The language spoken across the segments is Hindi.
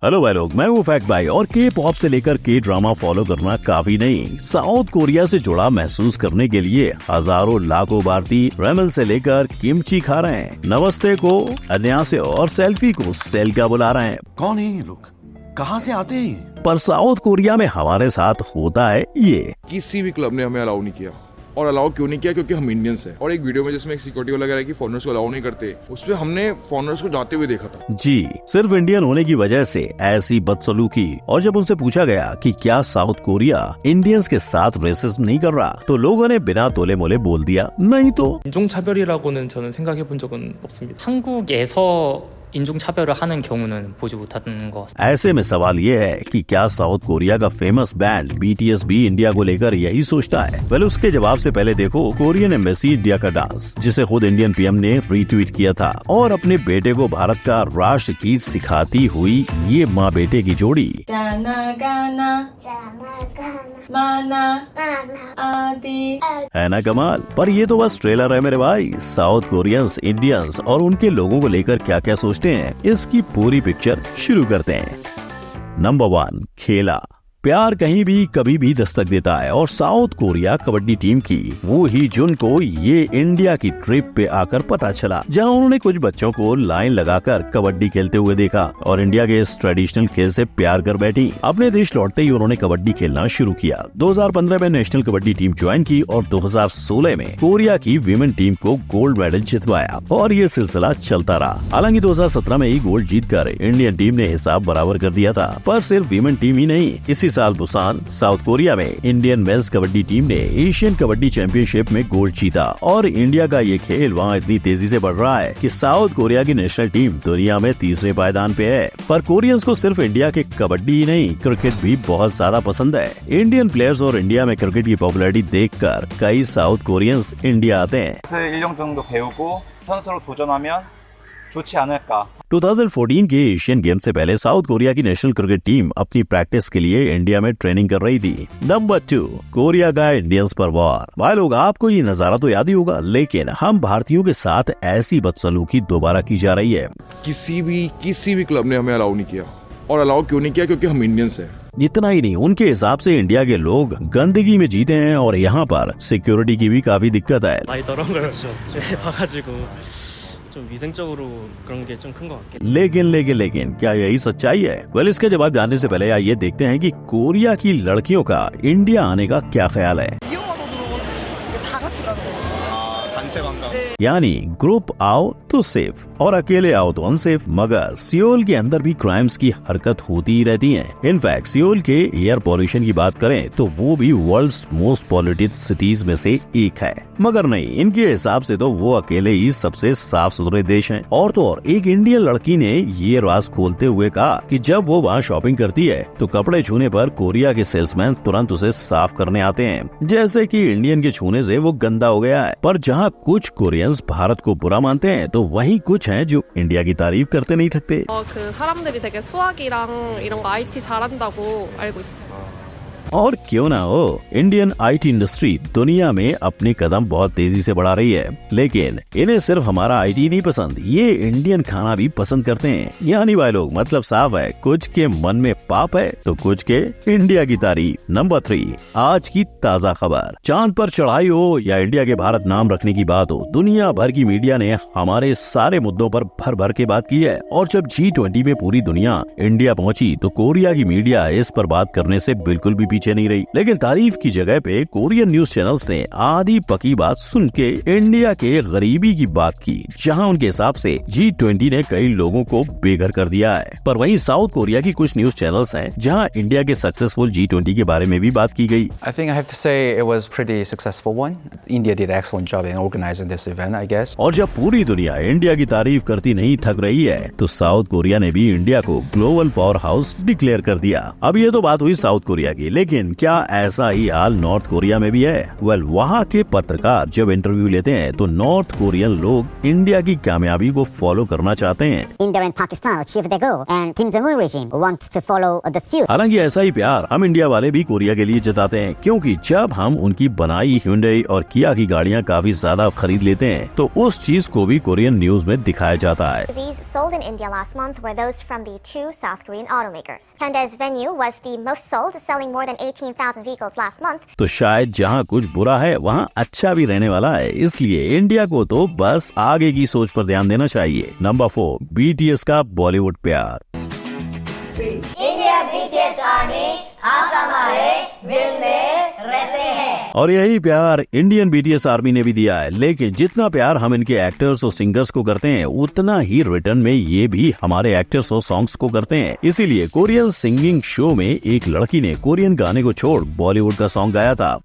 हेलो भाई लोग, मैं हूँ फैक्ट भाई और के पॉप से लेकर के ड्रामा फॉलो करना काफी नहीं, साउथ कोरिया से जुड़ा महसूस करने के लिए हजारों लाखों भारतीय रेमल से लेकर किमची खा रहे हैं, नमस्ते को अन्यासे और सेल्फी को सेल्का बुला रहे हैं। कौन है ये लोग, कहाँ से आते हैं? पर साउथ कोरिया में हमारे साथ होता है ये। किसी भी क्लब ने हमें अलाउ नहीं किया। और अलाउ क्यों नहीं किया? क्योंकि हम इंडियंस हैं। और एक वीडियो में जिसमें एक सिक्योरिटी वाला कह रहा है कि फॉरेनर्स को अलाउ नहीं करते, उसमें हमने फॉरेनर्स को जाते हुए देखा था। जी, सिर्फ इंडियन होने की वजह से ऐसी बदसलूकी। और जब उनसे पूछा गया कि क्या साउथ कोरिया इंडियंस के साथ रेसिज्म नहीं कर रहा, तो लोगों ने बिना तोले मोले बोल दिया नहीं तो। 인종차별이라고는 저는 생각해 본 적은 없습니다. 한국에서 인종차별을 하는 경우는 보지 못하는 것 같습니다. ऐसे में सवाल ये है कि क्या साउथ कोरिया का फेमस बैंड BTS भी इंडिया को लेकर यही सोचता है? वेल, उसके जवाब से पहले देखो कोरियन एम्बेसी इंडिया का डांस, जिसे खुद इंडियन PM ने रीट्वीट किया था। और अपने बेटे को भारत का राष्ट्र गीत सिखाती हुई ये माँ बेटे की जोड़ी है ना कमाल। पर ये तो बस ट्रेलर है मेरे भाई। साउथ कोरियंस इंडियंस और उनके लोगों को लेकर क्या क्या सोचते हैं, इसकी पूरी पिक्चर शुरू करते हैं। नंबर 1, खेला। प्यार कहीं भी कभी भी दस्तक देता है और साउथ कोरिया कबड्डी टीम की वो ही जुन को ये इंडिया की ट्रिप पे आकर पता चला, जहां उन्होंने कुछ बच्चों को लाइन लगाकर कबड्डी खेलते हुए देखा और इंडिया के इस ट्रेडिशनल खेल से प्यार कर बैठी। अपने देश लौटते ही उन्होंने कबड्डी खेलना शुरू किया। 2015 में नेशनल कबड्डी टीम ज्वाइन की और 2016 में कोरिया की वीमेन टीम को गोल्ड मेडल जितवाया और ये सिलसिला चलता रहा। हालांकि 2017 में ही गोल्ड जीतकर इंडियन टीम ने हिसाब बराबर कर दिया था। पर सिर्फ वीमेन टीम ही नहीं, इसी साल बुसान साउथ कोरिया में इंडियन मेंस कबड्डी टीम ने एशियन कबड्डी चैंपियनशिप में गोल्ड जीता और इंडिया का ये खेल वहाँ इतनी तेजी से बढ़ रहा है कि साउथ कोरिया की नेशनल टीम दुनिया में तीसरे पायदान पे है। पर कोरियंस को सिर्फ इंडिया के कबड्डी ही नहीं, क्रिकेट भी बहुत ज्यादा पसंद है। इंडियन प्लेयर्स और इंडिया में क्रिकेट की पॉपुलैरिटी देखकर कई साउथ कोरियंस इंडिया आते हैं। 1년 정도 배우고 선수로 도전하면 좋지 않을까. 2014 के एशियन गेम से पहले साउथ कोरिया की नेशनल क्रिकेट टीम अपनी प्रैक्टिस के लिए इंडिया में ट्रेनिंग कर रही थी। नंबर 2, कोरिया का इंडियंस पर वॉर। भाई लोग, आपको ये नजारा तो याद ही होगा, लेकिन हम भारतीयों के साथ ऐसी बदसलूकी दोबारा की जा रही है। किसी भी क्लब ने हमें अलाउ नहीं किया। और अलाउ क्यों नहीं किया? क्योंकि हम इंडियंस हैं। इतना ही नहीं, उनके हिसाब से इंडिया के लोग गंदगी में जीते हैं और यहाँ पर सिक्योरिटी की भी काफी दिक्कत है। 많이 떨어진 거였죠. 봐가지고 좀 위생적으로 그런 게 좀 큰 것 같긴. लेकिन क्या यही सच्चाई है? वेल, इसके जवाब जानने से पहले ये देखते हैं कि कोरिया की लड़कियों का इंडिया आने का क्या ख्याल है। यानी ग्रुप आओ तो सेफ और अकेले आओ तो अनसेफ। मगर सियोल के अंदर भी क्राइम्स की हरकत होती ही रहती है। इनफैक्ट सियोल के एयर पॉल्यूशन की बात करें तो वो भी वर्ल्ड्स मोस्ट पॉल्यूटेड सिटीज में से एक है। मगर नहीं, इनके हिसाब से तो वो अकेले ही सबसे साफ सुथरे देश हैं। और तो और एक इंडियन लड़की ने ये राज खोलते हुए कहा कि जब वो वहाँ शॉपिंग करती है तो कपड़े छूने पर कोरिया के सेल्समैन तुरंत उसे साफ करने आते हैं, जैसे कि इंडियन के छूने से वो गंदा हो गया है। पर जहाँ कुछ कोरियंस भारत को बुरा मानते हैं तो वहीं कुछ हैं जो इंडिया की तारीफ करते नहीं थकते। 그 사람들이 되게 수학이랑 이런 거 IT 잘한다고 알고 있어요. और क्यों ना हो, इंडियन IT इंडस्ट्री दुनिया में अपने कदम बहुत तेजी से बढ़ा रही है। लेकिन इन्हें सिर्फ हमारा IT नहीं पसंद, ये इंडियन खाना भी पसंद करते हैं। यानी भाई लोग, मतलब साफ है, कुछ के मन में पाप है तो कुछ के इंडिया की तारीफ। नंबर 3, आज की ताज़ा खबर। चांद पर चढ़ाई हो या इंडिया के भारत नाम रखने की बात हो, दुनिया भर की मीडिया ने हमारे सारे मुद्दों पर भर भर के बात की है। और जब G20 में पूरी दुनिया इंडिया पहुंची तो कोरिया की मीडिया इस पर बात करने से बिल्कुल भी पीछे नहीं रही। लेकिन तारीफ की जगह पे कोरियन न्यूज चैनल्स ने आधी पकी बात सुन के इंडिया के गरीबी की बात की, जहां उनके हिसाब से G20 ने कई लोगों को बेघर कर दिया है। पर वहीं साउथ कोरिया की कुछ न्यूज चैनल्स हैं जहां इंडिया के सक्सेसफुल G20 के बारे में भी बात की गई। I think I have to say it was pretty successful one. India did an excellent job in organizing this event, I guess. और जब पूरी दुनिया इंडिया की तारीफ करती नहीं थक रही है तो साउथ कोरिया ने भी इंडिया को ग्लोबल पावर हाउस डिक्लेयर कर दिया। अब ये तो बात हुई साउथ कोरिया की, लेकिन लेकिन क्या ऐसा ही हाल नॉर्थ कोरिया में भी है? वहाँ के पत्रकार जब इंटरव्यू लेते हैं तो नॉर्थ कोरियन लोग इंडिया की कामयाबी को फॉलो करना चाहते हैं। India and Pakistan achieved their goal, and Kim Jong-un regime wants to follow the suit. हालांकि ऐसा ही प्यार हम इंडिया वाले भी कोरिया के लिए जताते हैं, क्योंकि जब हम उनकी बनाई Hyundai और Kia की गाड़ियाँ काफी ज्यादा खरीद लेते हैं तो उस चीज को भी कोरियन न्यूज में दिखाया जाता है। These sold in India last month were those from the two South Korean automakers. Hyundai's Venue was the most sold, selling more than 18,000 vehicles last month. तो शायद जहाँ कुछ बुरा है वहाँ अच्छा भी रहने वाला है, इसलिए इंडिया को तो बस आगे की सोच पर ध्यान देना चाहिए। नंबर 4, BTS का बॉलीवुड प्यार। इंडिया BTS आर्मी आप हमारे दिल में रहते हैं। और यही प्यार इंडियन BTS आर्मी ने भी दिया है, लेकिन जितना प्यार हम इनके एक्टर्स और सिंगर्स को करते हैं उतना ही रिटर्न में ये भी हमारे एक्टर्स और सॉन्ग्स को करते हैं। इसीलिए कोरियन सिंगिंग शो में एक लड़की ने कोरियन गाने को छोड़ बॉलीवुड का सॉन्ग गाया था।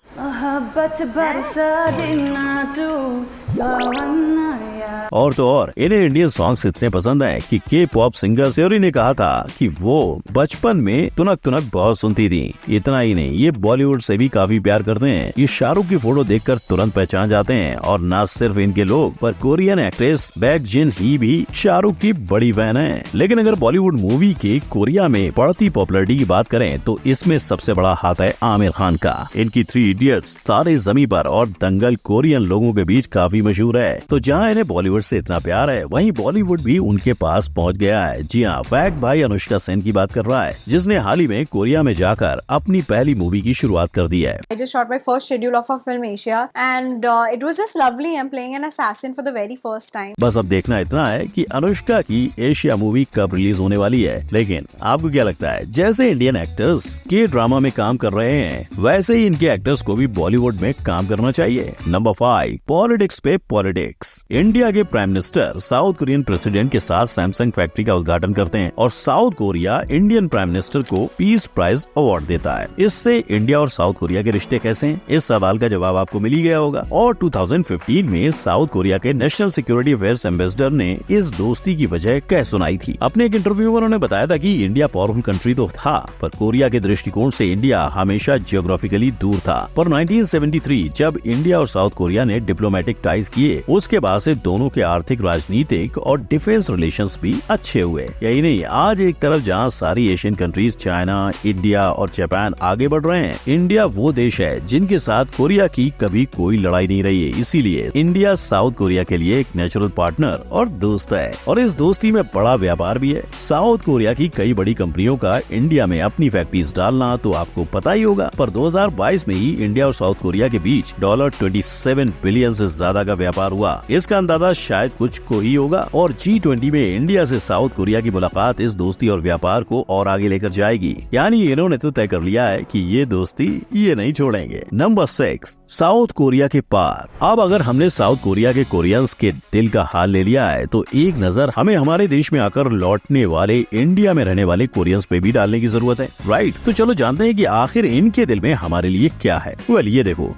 और तो और इन्हें इंडियन सॉन्ग्स इतने पसंद हैं कि K-pop सिंगर सेओरी ने कहा था कि वो बचपन में तुनक तुनक बहुत सुनती थी। इतना ही नहीं, ये बॉलीवुड से भी काफी प्यार करते हैं। ये शाहरुख की फोटो देखकर तुरंत पहचान जाते हैं। और न सिर्फ इनके लोग, पर कोरियन एक्ट्रेस बैक जिन ही भी शाहरुख की बड़ी फैन है। लेकिन अगर बॉलीवुड मूवी के कोरिया में बढ़ती पॉपुलैरिटी की बात करें तो इसमें सबसे बड़ा हाथ है आमिर खान का। इनकी 3 इडियट्स, तारे ज़मीं पर और दंगल कोरियन लोगों के बीच काफी मशहूर है। तो जहाँ इन्हें बॉलीवुड से इतना प्यार है, वहीं बॉलीवुड भी उनके पास पहुंच गया है। जी हाँ, फैक्ट भाई अनुष्का सेन की बात कर रहा है, जिसने हाल ही में कोरिया में जाकर अपनी पहली मूवी की शुरुआत कर दी है। I just shot my first schedule of a film Asia and it was just lovely. I'm playing an assassin for the very first time. बस अब देखना इतना है कि अनुष्का की एशिया मूवी कब रिलीज होने वाली है। लेकिन आपको क्या लगता है, जैसे इंडियन एक्टर्स के ड्रामा में काम कर रहे हैं, वैसे ही इनके एक्टर्स को भी बॉलीवुड में काम करना चाहिए। नंबर 5, पॉलिटिक्स पे पॉलिटिक्स। इंडिया के prime minister south Korean president के साथ सैमसंग फैक्ट्री का उद्घाटन करते हैं और south Korea Indian prime minister को पीस प्राइज अवार्ड देता है। इससे इंडिया और साउथ कोरिया के रिश्ते कैसे हैं, इस सवाल का जवाब आपको मिल ही गया होगा। और 2015 में साउथ कोरिया के नेशनल सिक्योरिटी अफेयर्स एम्बेसडर ने इस दोस्ती की वजह कह सुनाई थी। अपने एक इंटरव्यू में उन्होंने बताया था कि इंडिया पावरफुल कंट्री तो था, पर कोरिया के दृष्टिकोण से इंडिया हमेशा जियोग्राफिकली दूर था। पर 1973 जब इंडिया और साउथ कोरिया ने डिप्लोमेटिक टाइज किए, उसके बाद से दोनों के आर्थिक, राजनीतिक और डिफेंस रिलेशंस भी अच्छे हुए। यही नहीं, आज एक तरफ जहां सारी एशियन कंट्रीज चाइना, इंडिया और जापान आगे बढ़ रहे हैं, इंडिया वो देश है जिनके साथ कोरिया की कभी कोई लड़ाई नहीं रही है। इसीलिए इंडिया साउथ कोरिया के लिए एक नेचुरल पार्टनर और दोस्त है, और इस दोस्ती में बड़ा व्यापार भी है। साउथ कोरिया की कई बड़ी कंपनियों का इंडिया में अपनी फैक्ट्रीज डालना तो आपको पता ही होगा। पर 2022 में ही इंडिया और साउथ कोरिया के बीच $27 बिलियन से ज्यादा का व्यापार हुआ। इसका अंदाजा शायद कुछ को ही होगा। और G20 में इंडिया से साउथ कोरिया की मुलाकात इस दोस्ती और व्यापार को और आगे लेकर जाएगी। यानी इन्होंने तो तय कर लिया है कि ये दोस्ती ये नहीं छोड़ेंगे। नंबर 6, साउथ कोरिया के पार। अब अगर हमने साउथ कोरिया के कोरियंस के दिल का हाल ले लिया है, तो एक नजर हमें हमारे देश में आकर लौटने वाले इंडिया में रहने वाले कोरियंस पे भी डालने की जरूरत है, राइट? तो चलो जानते हैं कि आखिर इनके दिल में हमारे लिए क्या है। वेल, ये देखो,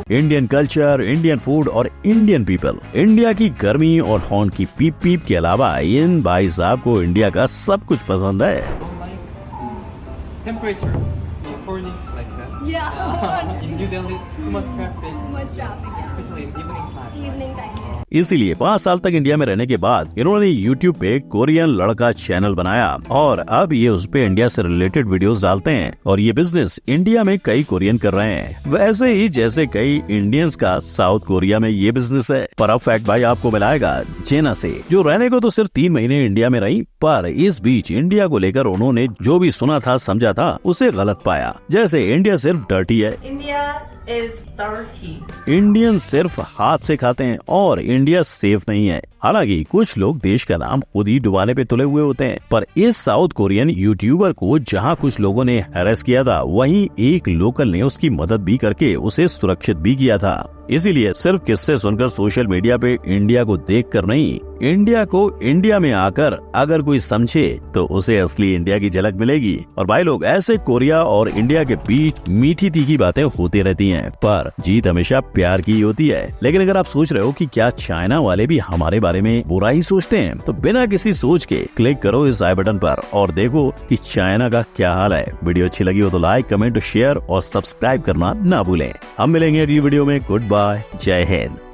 इंडियन कल्चर, इंडियन फूड और इंडियन पीपल। इंडिया की गर्मी और हॉर्न की पीप पीप के अलावा इन भाई साहब को इंडिया का सब कुछ पसंद है। Temperature, according like that. Yeah. In New Delhi, too much traffic. Especially in evening time. Evening time. इसीलिए 5 साल तक इंडिया में रहने के बाद इन्होंने YouTube पे कोरियन लड़का चैनल बनाया और अब ये उस पे इंडिया से रिलेटेड वीडियोस डालते हैं और ये बिजनेस इंडिया में कई कोरियन कर रहे हैं, वैसे ही जैसे कई इंडियंस का साउथ कोरिया में ये बिजनेस है। पर अब फैक्ट भाई आपको मिलाएगा जेना से, जो रहने को तो सिर्फ 3 महीने इंडिया में रही, पर इस बीच इंडिया को लेकर उन्होंने जो भी सुना था, समझा था, उसे गलत पाया। जैसे इंडिया सिर्फ डर्टी है, इंडियन सिर्फ हाथ से खाते हैं और इंडिया सेफ नहीं है। हालांकि कुछ लोग देश का नाम खुद ही डुबाने पे तुले हुए होते हैं। पर इस साउथ कोरियन यूट्यूबर को जहां कुछ लोगों ने हैरेस किया था, वहीं एक लोकल ने उसकी मदद भी करके उसे सुरक्षित भी किया था। इसीलिए सिर्फ किस्से सुनकर सोशल मीडिया पे इंडिया को देखकर नहीं, इंडिया को इंडिया में आकर अगर कोई समझे तो उसे असली इंडिया की झलक मिलेगी। और भाई लोग, ऐसे कोरिया और इंडिया के बीच मीठी तीखी बातें होती रहती हैं, पर जीत हमेशा प्यार की होती है। लेकिन अगर आप सोच रहे हो कि क्या चाइना वाले भी हमारे बारे में बुरा ही सोचते हैं, तो बिना किसी सोच के क्लिक करो इस आई बटन पर और देखो कि चाइना का क्या हाल है। वीडियो अच्छी लगी हो तो लाइक, कमेंट, शेयर और सब्सक्राइब करना ना भूलें। हम मिलेंगे अगली वीडियो में। गुड बाय, जय हिंद।